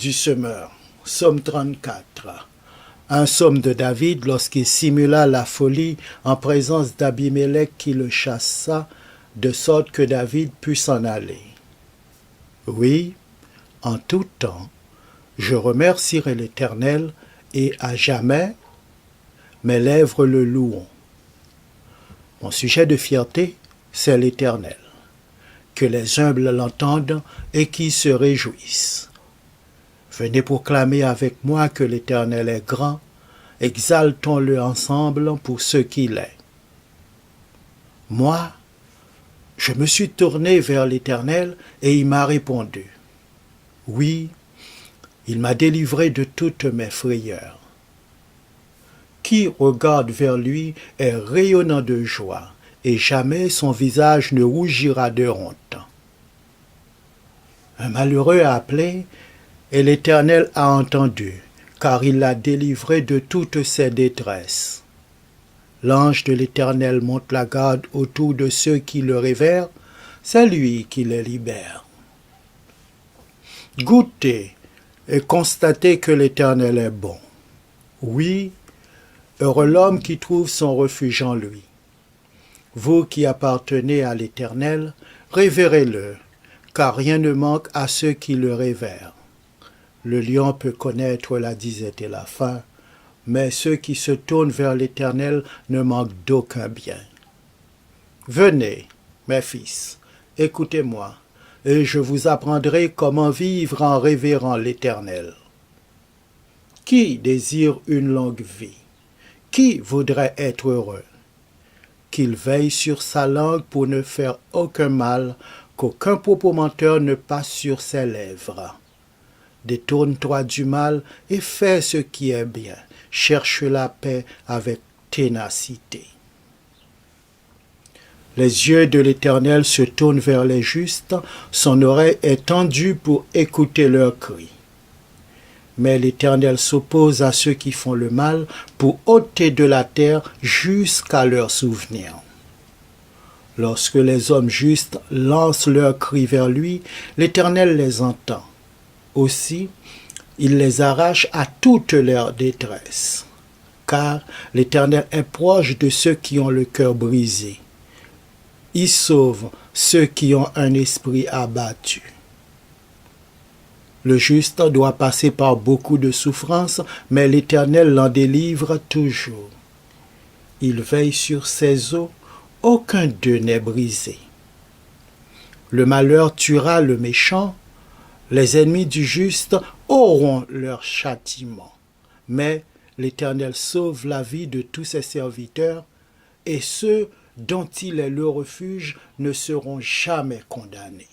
du semeur. Psaume 34. Un psaume de David lorsqu'il simula la folie en présence d'Abimélec qui le chassa, de sorte que David put s'en aller. Oui, en tout temps, je remercierai l'Éternel et à jamais mes lèvres le loueront. Mon sujet de fierté, c'est l'Éternel. Que les humbles l'entendent et qu'ils se réjouissent. Venez proclamer avec moi que l'Éternel est grand, exaltons-le ensemble pour ce qu'il est. Moi, je me suis tourné vers l'Éternel et il m'a répondu. Oui, il m'a délivré de toutes mes frayeurs. Qui regarde vers lui est rayonnant de joie, et jamais son visage ne rougira de honte. Un malheureux a appelé, et l'Éternel a entendu, car il l'a délivré de toutes ses détresses. L'ange de l'Éternel monte la garde autour de ceux qui le révèrent, c'est lui qui les libère. Goûtez et constatez que l'Éternel est bon. Oui, heureux l'homme qui trouve son refuge en lui. Vous qui appartenez à l'Éternel, révérez-le, car rien ne manque à ceux qui le révèrent. Le lion peut connaître la disette et la faim, mais ceux qui se tournent vers l'Éternel ne manquent d'aucun bien. Venez, mes fils, écoutez-moi, et je vous apprendrai comment vivre en révérant l'Éternel. Qui désire une longue vie? Qui voudrait être heureux? Qu'il veille sur sa langue pour ne faire aucun mal, qu'aucun propos menteur ne passe sur ses lèvres. Détourne-toi du mal et fais ce qui est bien. Cherche la paix avec ténacité. Les yeux de l'Éternel se tournent vers les justes, son oreille est tendue pour écouter leurs cris. Mais l'Éternel s'oppose à ceux qui font le mal pour ôter de la terre jusqu'à leur souvenir. Lorsque les hommes justes lancent leurs cris vers lui, l'Éternel les entend. Aussi, il les arrache à toute leur détresse. Car l'Éternel est proche de ceux qui ont le cœur brisé. Il sauve ceux qui ont un esprit abattu. Le juste doit passer par beaucoup de souffrances, mais l'Éternel l'en délivre toujours. Il veille sur ses os, aucun d'eux n'est brisé. Le malheur tuera le méchant, les ennemis du juste auront leur châtiment. Mais l'Éternel sauve la vie de tous ses serviteurs, et ceux dont il est le refuge ne seront jamais condamnés.